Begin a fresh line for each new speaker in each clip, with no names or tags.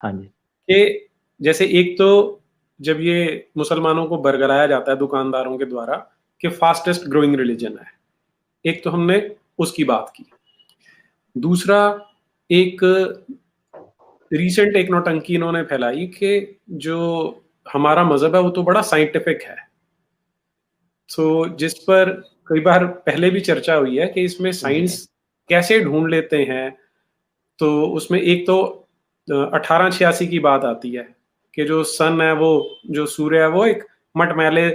हाँ जी।
कि जैसे एक तो जब ये मुसलमानों को बरगलाया जाता है दुकानदारों के द्वारा कि फास्टेस्ट ग्रोइंग रिलीजन है, एक तो हमने उसकी बात की। दूसरा, एक रीसेंट एक नौटंकी इन्होंने फैलाई कि जो हमारा मजहब है वो तो बड़ा साइंटिफिक है। तो जिस पर कई बार पहले भी चर्चा हुई है कि इसमें
जी।
साइंस कैसे ढूंढ लेते हैं। तो उसमें एक तो 1886 की बात आती है कि जो सन है वो, जो सूर्य है वो एक मटमैले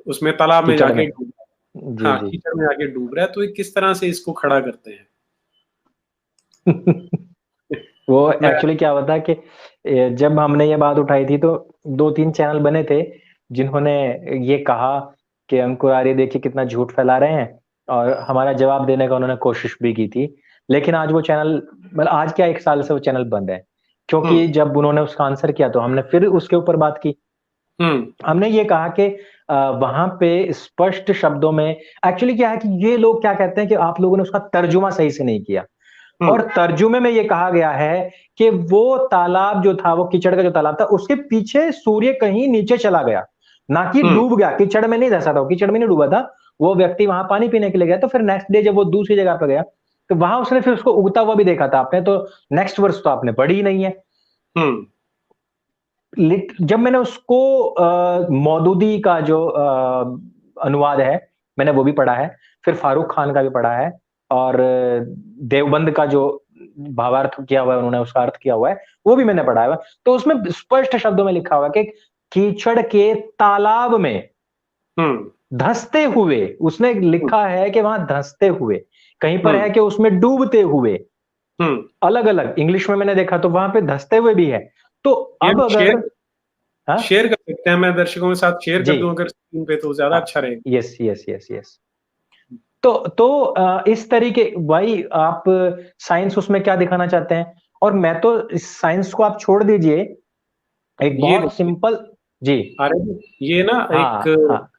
उसमें तालाब में
कीचड़ में।
जाके डूब,
जी
हाँ
जी।
कीचड़ में जाके डूब रहा है, तो ये किस तरह से इसको खड़ा करते हैं।
वो
मैं
एक्चुअली क्या होता है कि जब हमने ये बात उठाई थी तो 2-3 चैनल बने थे, जिन्होंने ये कहा कि अंकुर आर्य देखिए कितना झूठ फैला रहे हैं, और हमारा जवाब देने का उन्होंने कोशिश भी की थी। लेकिन आज वो चैनल, मतलब आज क्या 1 साल से वो चैनल बंद है। क्योंकि
हम्म
जब उन्होंने उसका आंसर किया तो हमने फिर उसके ऊपर बात की।
हम्म
हमने ये कहा कि वहाँ पे स्पष्ट शब्दों में, एक्चुअली क्या है कि ये लोग क्या कहते हैं कि आप लोगों ने उसका तर्जुमा सही से नहीं किया। और
हम्म
तर्जुमे में ये कहा गया है कि वो तालाब जो था, वो कीचड़ का जो तालाब था, उसके पीछे सूर्य कहीं नीचे चला गया, ना कि
हम्म
डूब गया। कीचड़ में नहीं धंसा था, वो कीचड़ में नहीं डूबा था। वो व्यक्ति वहां पानी पीने के लिए गया, तो फिर नेक्स्ट डे जब वो दूसरी जगह पे गया, तो वहां उसने फिर उसको उगता हुआ भी देखा था। आपने तो नेक्स्ट वर्ष तो आपने पढ़ी ही नहीं है।
हम्म
जब मैंने उसको मौदूदी का जो अनुवाद है, मैंने वो भी पढ़ा है, फिर फारूक खान का भी पढ़ा है, और देवबंद का जो भावार्थ किया हुआ है उन्होंने, उसका अर्थ किया हुआ है, वो भी मैंने पढ़ा है। तो उसमें स्पष्ट शब्दों में लिखा हुआ है कि कीचड़ के तालाब में
हम्म
धंसते हुए, उसने लिखा है कि वहां धंसते हुए, कहीं पर है
हम्म
कि उसमें डूबते हुए।
हम्म
अलग अलग इंग्लिश में मैंने देखा, तो वहां पे धंसते हुए भी है। तो
ये
अब
हम
अगर,
शेयर
हाँ
शेयर कर सकते हैं, मैं दर्शकों के साथ शेयर
जी,
कर दूं अगर स्क्रीन पे, तो ज्यादा
हाँ,
अच्छा रहेगा।
Yes yes yes yes. तो इस तरीके, भाई आप साइंस उसमें क्या दिखाना चाहते हैं? और मैं तो इस साइंस को आप छोड़ दीजिए, एक
ये
बहुत
देखिए,
सिंपल। जी।
ये ना एक
हाँ हाँ।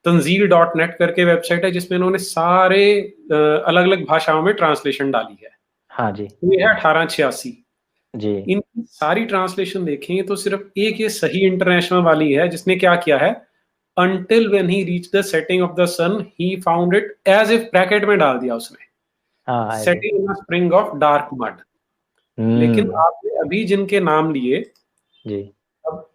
तंजील डॉट नेट करके वेबसाइट है जिसमें इन्होंने सारे अलग अलग भाषाओं में ट्रांसलेशन डाली है।
हाँ जी।
ये है 1886।
जी।
इनकी सारी ट्रांसलेशन देखें तो सिर्फ एक ये सही इंटरनेशनल वाली है जिसने क्या किया है, until when he reached the setting of the sun he found it, as if bracket में डाल दिया उसने,
हाँ as a.
setting in a spring of dark mud। लेकिन
हम्म।
आपने अभी जिनके नाम लिए,
जी
अब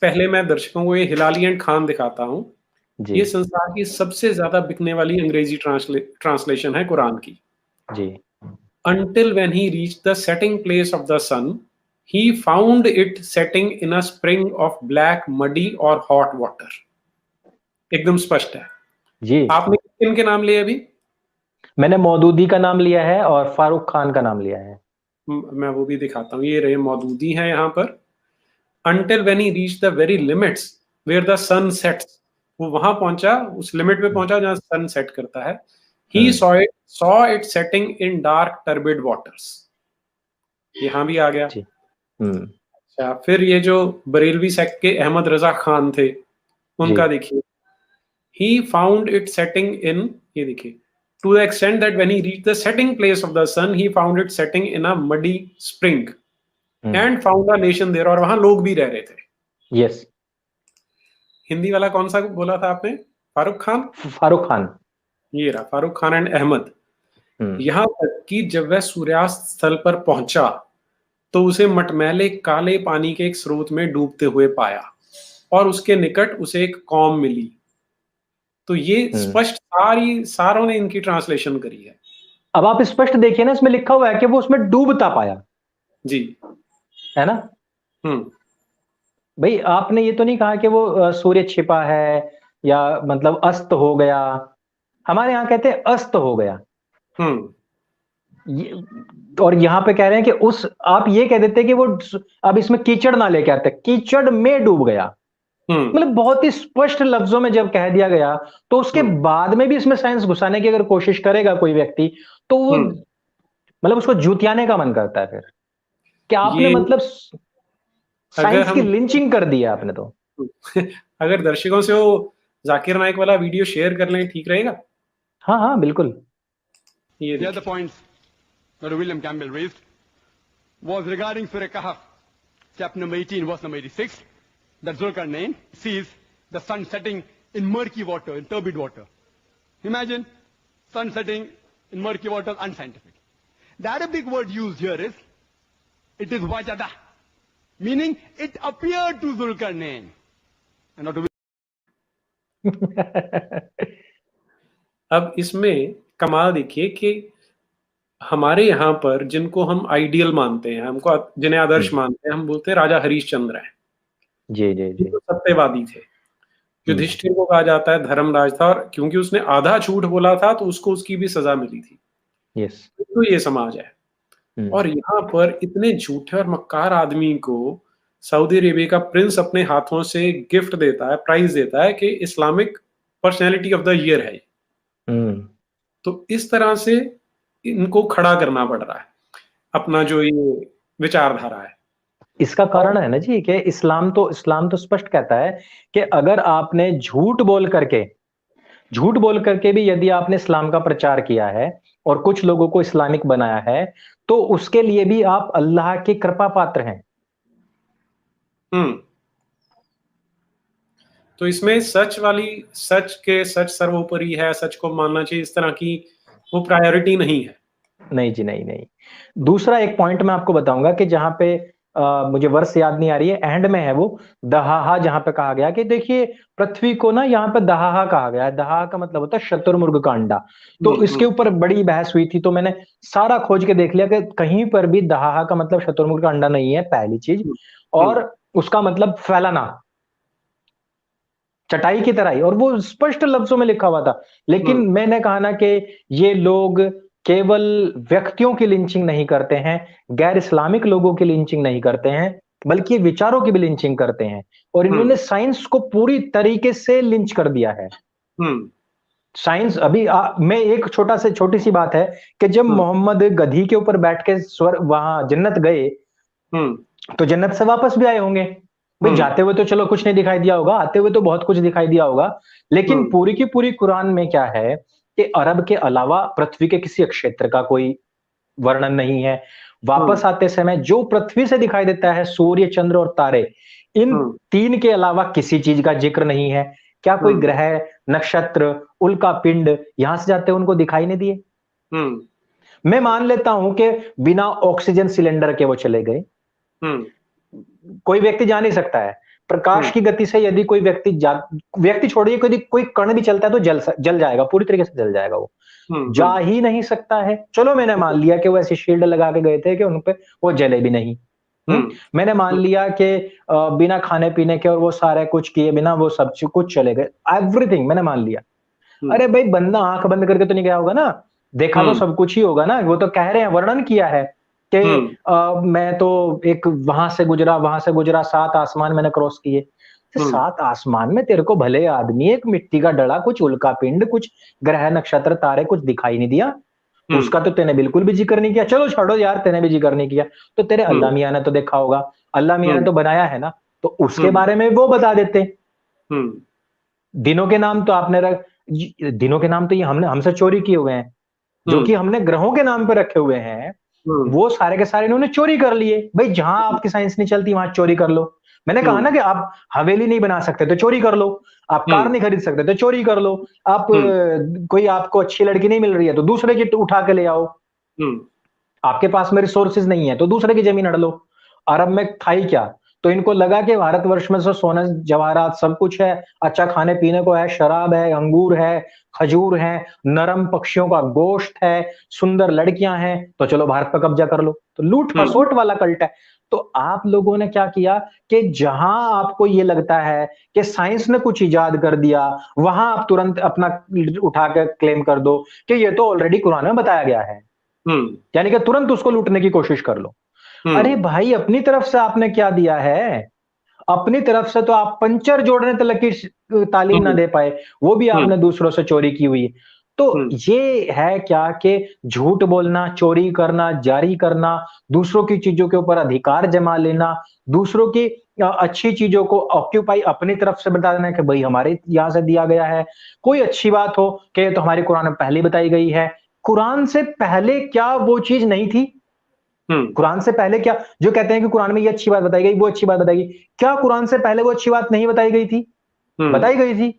पहले मैं दर्शकों को ये हिलाली एंड खान दिखाता हूँ।
जी
ये संसार की सबसे ज्यादा बिकने वाली अंग्रेजी ट्रांसलेशन है कुरान की।
जी।
Until when he reached the setting place of the sun, he found it setting in a spring of black, muddy or hot water। एकदम स्पष्ट है।
जी।
आपने किन के नाम लिए अभी?
मैंने मौदूदी का नाम लिया है और फारूक खान का नाम लिया है।
मैं वो भी दिखाता हूँ, ये रहे मौदूदी हैं यहाँ पर। Until when he reached the very limits where the sun sets, वो वहां पहुंचा, उस लिमिट पे
हम्म।
पहुंचा जहां सन सेट करता है। He
hmm.
saw it setting in dark turbid waters। यहाँ भी आ गया।
जी। हम्म।
अच्छा, फिर ये जो बरेलवी सेक्ट के अहमद रजा खान थे,
जी।
उनका देखिए, he found it setting in, ये देखिए, to the extent that when he reached the setting place of the sun he found it setting in a muddy spring
hmm.
and found a nation there, और वहां लोग भी रह रहे थे।
Yes.
Hindi वाला कौन सा बोला था आपने? फारूक खान।
फारूक खान।
ये रहा फारूक खान एंड अहमद।
हम्म।
यहां तक कि जब वह सूर्यास्त स्थल पर पहुंचा तो उसे मटमैले काले पानी के एक स्रोत में डूबते हुए पाया और उसके निकट उसे एक कौम मिली। तो ये
हम्म।
स्पष्ट सारों ने इनकी ट्रांसलेशन करी है।
अब आप स्पष्ट देखिए ना, इसमें लिखा हुआ है कि वो उसमें डूबता पाया,
जी।
है ना?
हम्म
भाई आपने ये तो नहीं कहा कि वो सूर्य छिपा है, या मतलब अस्त हो गया। हमारे यहाँ कहते हैं अस्त हो गया।
हम्म
ये, और यहाँ पे कह रहे हैं कि उस, आप ये कह देते कि वो, अब इसमें कीचड़ ना लेके आते, कीचड़ में डूब गया।
हम्म
मतलब बहुत ही स्पष्ट लफ्जों में जब कह दिया गया, तो उसके
हम्म
बाद में भी इसमें साइंस घुसाने की अगर कोशिश करेगा कोई व्यक्ति, तो वो,
हम्म
मतलब उसको जुतियाने का मन करता है फिर, कि आपने
ये
मतलब
अगर
साइंस की
हम
लिंचिंग कर दी है आपने तो।
अगर दर्शकों से वो जाकिर नाइक वाला वीडियो शेयर कर लें, ठीक रहेगा।
हाँ हाँ बिल्कुल।
ये
They are the
देखिए।
points that William Campbell raised. was regarding Surah Kahf, chapter number 18, verse number 86, that Zulkarnain sees the sun setting in murky water, in turbid water. Imagine sun setting in murky water, unscientific. The Arabic word used here is, it is wajada, meaning it appeared to Zulkarnain. And not to
अब इसमें कमाल देखिए कि हमारे यहाँ पर जिनको हम आइडियल मानते हैं, हमको जिन्हें आदर्श मानते हैं, हम बोलते हैं राजा हरिश्चंद्र हैं।
जी जी जी,
तो सत्यवादी थे। युधिष्ठिर को कहा जाता है धर्मराज था, और क्योंकि उसने आधा झूठ बोला था तो उसको उसकी भी सजा मिली थी।
यस,
तो ये समाज है। और यहाँ पर इतने झूठे और मक्कार आदमी को सऊदी अरेबिया का प्रिंस अपने हाथों से गिफ्ट देता है, प्राइज देता है कि Islamic personality of the year है। तो इस तरह से इनको खड़ा करना पड़ रहा है अपना जो ये विचारधारा है।
इसका कारण है ना जी कि इस्लाम तो स्पष्ट कहता है कि अगर आपने झूठ बोल करके भी यदि आपने इस्लाम का प्रचार किया है और कुछ लोगों को इस्लामिक बनाया है, तो उसके लिए भी आप अल्लाह के कृपा पात्र हैं।
तो इसमें सच सर्वोपरि है, सच को मानना चाहिए, इस तरह की वो प्रायोरिटी नहीं है।
नहीं जी, नहीं। दूसरा एक पॉइंट मैं आपको बताऊंगा कि जहां पे मुझे वर्ष याद नहीं आ रही है, एंड में है वो दहाहा, जहां पे कहा गया कि देखिए पृथ्वी को ना यहाँ पे दहाहा कहा गया है। दहाहा का मतलब होता है शतुर्मुर्ग का अंडा। तो इसके ऊपर बड़ी बहस हुई थी, तो मैंने सारा खोज के देख लिया कि कहीं पर भी दहाहा का मतलब शतुर्मुर्ग का अंडा नहीं है, पहली चीज। और उसका मतलब फैलाना, चटाई की तरह ही, और वो स्पष्ट लफ्जों में लिखा हुआ था। लेकिन मैंने कहा ना कि ये लोग केवल व्यक्तियों की लिंचिंग नहीं करते हैं, गैर इस्लामिक लोगों की लिंचिंग नहीं करते हैं, बल्कि विचारों की भी लिंचिंग करते हैं। और इन्होंने साइंस को पूरी तरीके से लिंच कर दिया है। साइंस अभी मैं एक छोटी सी बात है कि जब मोहम्मद गधी के ऊपर बैठ के वहां जन्नत गए, तो जन्नत से वापस भी आए होंगे भाई। जाते हुए तो चलो कुछ नहीं दिखाई दिया होगा, आते हुए तो बहुत कुछ दिखाई दिया होगा। लेकिन पूरी की पूरी कुरान में क्या है कि अरब के अलावा पृथ्वी के किसी क्षेत्र का कोई वर्णन नहीं है। वापस आते समय जो पृथ्वी से दिखाई देता है, सूर्य, चंद्र और तारे, इन तीन के अलावा किसी चीज का जिक्र नहीं है। क्या कोई ग्रह, नक्षत्र, उल्का पिंड यहां से जाते हुए उनको दिखाई नहीं दिए? मैं मान लेता हूं कि बिना ऑक्सीजन सिलेंडर के वो चले गए। कोई व्यक्ति जा नहीं सकता है। प्रकाश की गति से यदि कोई व्यक्ति छोड़िए, कोई कण भी चलता है तो जल जाएगा, पूरी तरीके से जल जाएगा वो। जा ही नहीं सकता है। चलो मैंने मान लिया कि वो ऐसी शील्ड लगा के गए थे कि उन पे वो जले भी नहीं। मैंने मान लिया कि बिना खाने पीने के और वो सारे कुछ किए बिना वो सब कुछ चले गए, एवरीथिंग मैंने मान लिया। अरे भाई, बंदा आंख बंद करके तो नहीं गया होगा ना, देखा तो सब कुछ ही होगा ना। वो तो कह रहे हैं, वर्णन किया है कि मैं तो एक वहां से गुजरा, 7 आसमान मैंने क्रॉस किए। 7 आसमान में तेरे को भले आदमी एक मिट्टी का डला, कुछ उल्का पिंड, कुछ ग्रह, नक्षत्र, तारे कुछ दिखाई नहीं दिया? उसका तो तेने बिल्कुल भी जिक्र नहीं किया। चलो छोड़ो यार, तेने भी जिक्र नहीं किया, तो तेरे अल्लाह मियां ने तो देखा होगा, अल्लाह मियां ने तो बनाया है ना, तो उसके बारे में वो बता देते। दिनों के नाम तो ये हमसे चोरी किए हुए हैं, जो कि हमने ग्रहों के नाम पे रखे हुए हैं, वो सारे के सारे इन्होंने चोरी कर लिए। भाई, जहां आपकी साइंस नहीं चलती वहां चोरी कर लो। मैंने कहा ना कि आप हवेली नहीं बना सकते तो चोरी कर लो, आप कार नहीं खरीद सकते तो चोरी कर लो, आप कोई आपको अच्छी लड़की नहीं मिल रही है तो दूसरे की उठा के ले आओ, आपके पास में रिसोर्सेज नहीं है तो दूसरे की जमीन हड़ लो। अरब में था ही क्या? तो इनको लगा कि भारतवर्ष में तो सोना जवाहरात सब कुछ है, अच्छा खाने पीने को है, शराब है, अंगूर है, खजूर है, नरम पक्षियों का गोश्त है, सुंदर लड़कियां हैं, तो चलो भारत पर कब्जा कर लो। तो लूट खसोट वाला कल्ट है। तो आप लोगों ने क्या किया कि जहां आपको ये लगता है कि साइंस ने कुछ इजाद कर दिया, वहां आप तुरंत अपना उठा के क्लेम कर दो कि ये तो ऑलरेडी कुरान में बताया गया है, यानी कि तुरंत उसको लूटने की कोशिश कर लो। अरे भाई, अपनी तरफ से आपने क्या दिया है? अपनी तरफ से तो आप पंचर जोड़ने तक की तालीम ना दे पाए, वो भी आपने दूसरों से चोरी की हुई। तो ये है क्या कि झूठ बोलना, चोरी करना, जारी करना, दूसरों की चीजों के ऊपर अधिकार जमा लेना, दूसरों की अच्छी चीजों को ऑक्यूपाई अपनी तरफ से बता देना कि भाई हमारे यहां से दिया गया है। कोई अच्छी बात हो कि तो हमारी कुरान में पहले बताई गई है। कुरान से पहले क्या वो चीज नहीं थी? कुरान से पहले क्या, जो कहते हैं कि कुरान में ये अच्छी बात बताई गई, वो अच्छी बात बताई गई, क्या कुरान से पहले वो अच्छी बात नहीं बताई गई थी? बताई गई थी,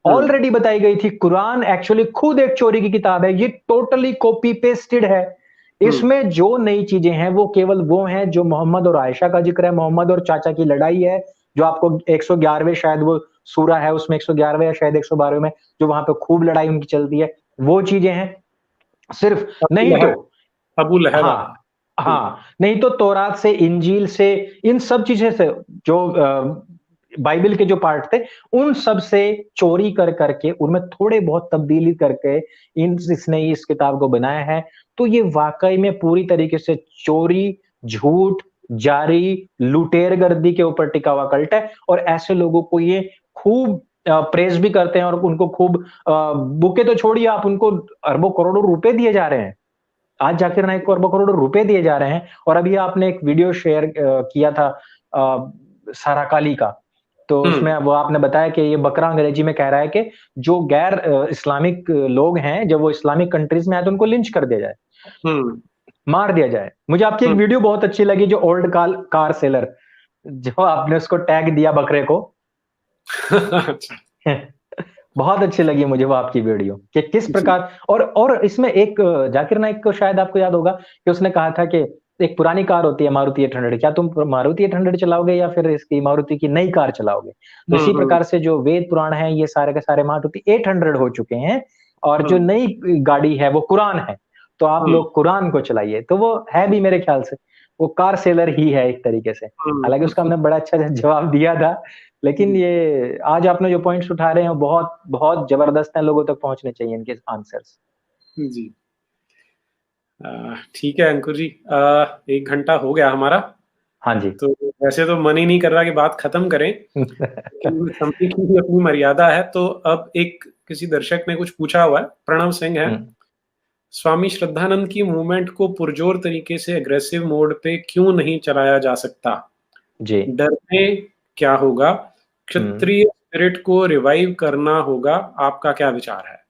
ऑलरेडी बताई गई थी। कुरान एक्चुअली खुद एक चोरी की किताब है, ये टोटली कॉपी पेस्टेड है। इसमें जो नई चीजें हैं वो केवल वो हैं जो मोहम्मद और आयशा का जिक्र है, मोहम्मद और चाचा की लड़ाई है, जो आपको 111वें शायद वो सूरा है, उसमें 111वें या शायद 112वें में जो वहां पे खूब लड़ाई उनकी चलती है, वो चीजें हैं सिर्फ। नहीं तो
अबू लहब,
हाँ, नहीं तो तौरात से, इंजील से, इन सब चीजें से, जो बाइबल के जो पार्ट थे उन सब से चोरी कर करके उनमें थोड़े बहुत तब्दीली करके इसने इस किताब को बनाया है। तो ये वाकई में पूरी तरीके से चोरी, झूठ, जारी, लुटेरगर्दी के ऊपर टिका हुआ कल्ट है, और ऐसे लोगों को ये खूब प्रेज भी करते हैं और उनको खूब बुके तो छोड़िए आप, उनको अरबों करोड़ों रुपए दिए जा रहे हैं। आज जाकिर नाइक को अरबों करोड़ों रुपए दिए जा रहे हैं। और अभी आपने एक वीडियो शेयर किया था साराकाली का, तो उसमें वो आपने बताया कि ये बकरा अंग्रेजी में कह रहा है कि जो गैर इस्लामिक लोग हैं, जब वो इस्लामिक कंट्रीज में आए तो उनको लिंच कर दिया जाए, मार दिया जाए। मुझे आपकी एक वीडियो बहुत अच्छी लगी, जो ओल्ड कार सेलर, जो आपने उसको टैग दिया बकरे को। बहुत अच्छी लगी मुझे वो आपकी वीडियो, कि किस प्रकार, और इसमें एक जाकिर नाइक को शायद आपको याद होगा कि उसने कहा था कि एक पुरानी कार होती है मारुति 800, क्या तुम मारुति 800 चलाओगे या फिर इसकी मारुति की नई कार चलाओगे? तो इसी प्रकार से जो वेद पुराण है ये सारे के सारे मारुति 800 हो चुके हैं, और जो नई गाड़ी है वो कुरान है, तो आप लोग कुरान को चलाइए। तो वो है भी मेरे ख्याल से वो कार सेलर ही है एक तरीके से। हालांकि उसका हमने बड़ा अच्छा जवाब दिया था, लेकिन ये आज आपने जो पॉइंट्स उठा रहे हैं वो बहुत बहुत जबरदस्त हैं, लोगों तक पहुंचने चाहिए इनके आंसर्स।
जी ठीक है अंकुर जी, 1 घंटा हो गया हमारा।
हाँ जी।
तो वैसे तो मन ही नहीं कर रहा कि बात खत्म करें, समय की भी अपनी मर्यादा है। तो अब एक किसी दर्शक ने कुछ पूछा हुआ है, प्रणव सिंह है, स्वामी श्रद्धानंद की मूवमेंट को पुरजोर तरीके से एग्रेसिव मोड पे क्यों नहीं चलाया जा सकता?
जी,
डर में क्या होगा? क्षत्रिय स्पिरिट को रिवाइव करना होगा, आपका क्या विचार है?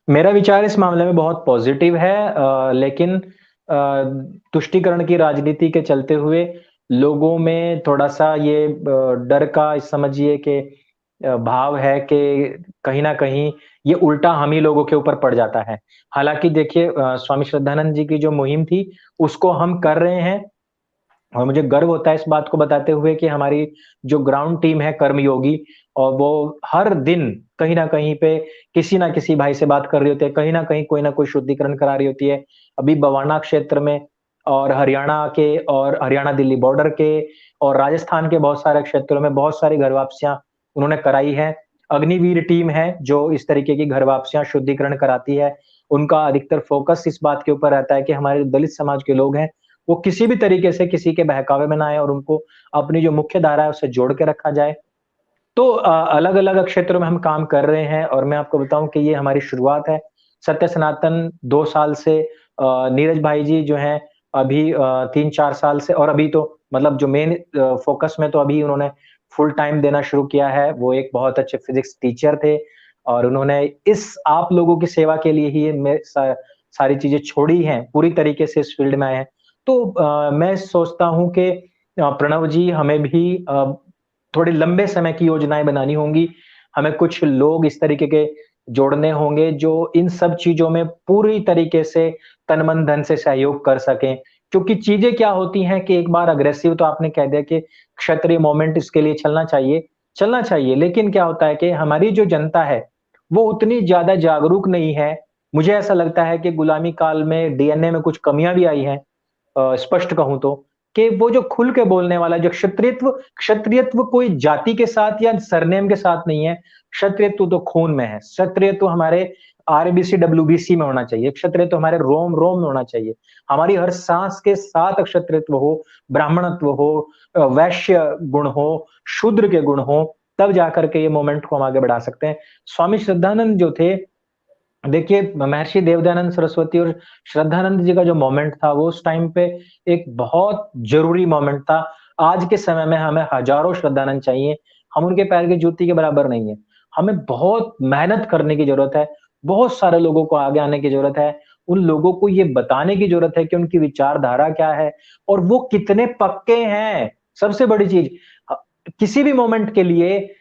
मेरा विचार इस मामले में बहुत पॉजिटिव है, लेकिन तुष्टीकरण की राजनीति के चलते हुए लोगों में थोड़ा सा ये डर का समझिए कि भाव है कि कहीं ना कहीं ये उल्टा हम ही लोगों के ऊपर पड़ जाता है। हालांकि देखिए, स्वामी श्रद्धानंद जी की जो मुहिम थी उसको हम कर रहे हैं, और मुझे गर्व होता है इस बात को बताते हुए कि हमारी जो ग्राउंड टीम है कर्मयोगी, और वो हर दिन कहीं ना कहीं पे किसी ना किसी भाई से बात कर रही होती है, कहीं ना कहीं कोई ना कोई शुद्धिकरण करा रही होती है। अभी बवाना क्षेत्र में और हरियाणा के, और हरियाणा दिल्ली बॉर्डर के, और राजस्थान के बहुत सारे क्षेत्रों में बहुत सारी घर वापसियां उन्होंने कराई है। अग्निवीर टीम है जो इस तरीके की घर वापसियां शुद्धिकरण कराती है। उनका अधिकतर फोकस इस बात के ऊपर रहता है कि हमारे दलित समाज के लोग हैं वो किसी भी तरीके से किसी के बहकावे में ना आए, और उनको अपनी जो मुख्य धारा है उससे जोड़ के रखा जाए। तो अलग-अलग क्षेत्रों में हम काम कर रहे हैं, और मैं आपको बताऊं कि ये हमारी शुरुआत है। सत्य सनातन 2 साल से, नीरज भाई जी जो हैं अभी 3-4 साल से, और अभी तो मतलब जो मेन फोकस में तो अभी उन्होंने फुल टाइम देना शुरू किया है। वो एक बहुत अच्छे फिजिक्स टीचर थे, और उन्होंने इस आप लोगों की सेवा के लिए ही सारी चीजें छोड़ी हैं, पूरी तरीके से इस फील्ड में आए हैं। तो मैं सोचता हूँ कि प्रणव जी, हमें भी थोड़े लंबे समय की योजनाएं बनानी होंगी। हमें कुछ लोग इस तरीके के जोड़ने होंगे जो इन सब चीजों में पूरी तरीके से तन मन धन से सहयोग कर सकें। क्योंकि चीजें क्या होती हैं कि एक बार अग्रेसिव तो आपने कह दिया कि क्षत्रिय मोमेंट इसके लिए चलना चाहिए, लेकिन क्या होता है कि हमारी जो जनता है वो उतनी ज्यादा जागरूक नहीं है। मुझे ऐसा लगता है कि गुलामी काल में डीएनए में कुछ कमियां भी आई हैं, स्पष्ट कहूं तो, कि वो जो खुल के बोलने वाला जो क्षत्रियत्व कोई जाति के साथ या सरनेम के साथ नहीं है। क्षत्रियत्व तो खून में है, क्षत्रियत्व हमारे आरबीसी डब्ल्यूबीसी में होना चाहिए, क्षत्रियत्व हमारे रोम रोम में होना चाहिए। हमारी हर सांस के साथ क्षत्रियत्व हो, ब्राह्मणत्व हो, वैश्य गुण हो, शूद्र के गुण हो, तब जाकर के ये मोमेंट को हम आगे बढ़ा सकते हैं। स्वामी श्रद्धानंद जो थे, देखिए महर्षि देवदयानंद सरस्वती और श्रद्धानंद जी का जो मोमेंट था वो उस टाइम पे एक बहुत जरूरी मोमेंट था। आज के समय में हमें हजारों श्रद्धानंद चाहिए, हम उनके पैर की जूती के बराबर नहीं है। हमें बहुत मेहनत करने की जरूरत है, बहुत सारे लोगों को आगे आने की जरूरत है, उन लोगों को ये बताने की जरूरत है कि उनकी विचारधारा क्या है और वो कितने पक्के हैं। सबसे बड़ी चीज, किसी भी मोमेंट के लिए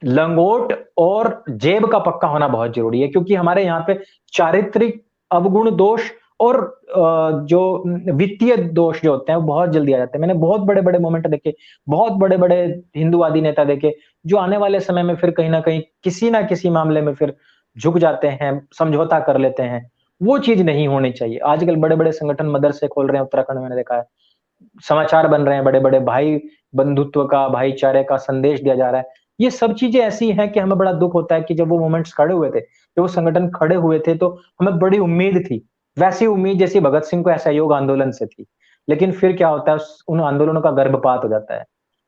लंगोट और जेब का पक्का होना बहुत जरूरी है, क्योंकि हमारे यहाँ पे चारित्रिक अवगुण दोष और जो वित्तीय दोष जो होते हैं वो बहुत जल्दी आ जाते हैं। मैंने बहुत बड़े-बड़े मोमेंट देखे, बहुत बड़े-बड़े हिंदूवादी नेता देखे, जो आने वाले समय में फिर कहीं न कहीं किसी न किसी मामले में फिर झुक जाते हैं, समझौता कर लेते हैं। वो चीज़ नहीं होनी चाहिए। आजकल बड़े-बड़े संगठन मदरसे खोल रहे हैं उत्तराखंड में, मैंने देखा है। समाचार बन रहे हैं बड़े-बड़े, भाई बंधुत्व का, भाईचारे का संदेश दिया जा रहा है। ये सब चीज़ें ऐसी हैं कि हमें बड़ा दुःख होता है कि जब वो मोमेंट्स खड़े हुए थे, जब वो संगठन खड़े हुए थे, तो हमें बड़ी उम्मीद थी। वैसी उम्मीद जैसी भगत सिंह को असहयोग आंदोलन से थी। लेकिन फिर क्या होता है, उन आंदोलनों का गर्भपात हो जाता है।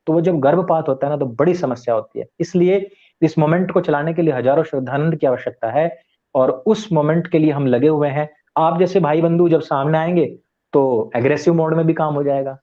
तो वो जब गर्भपात होता है ना, तो बड़ी समस्या होती है। इसलिए इस मोमेंट को चलाने के लिए हजारों श्रद्धानंद की आवश्यकता है और उस मोमेंट के लिए हम लगे हुए हैं। आप जैसे भाई बंधु जब सामने आएँगे, तो एग्रेसिव मोड में भी काम हो जाएगा।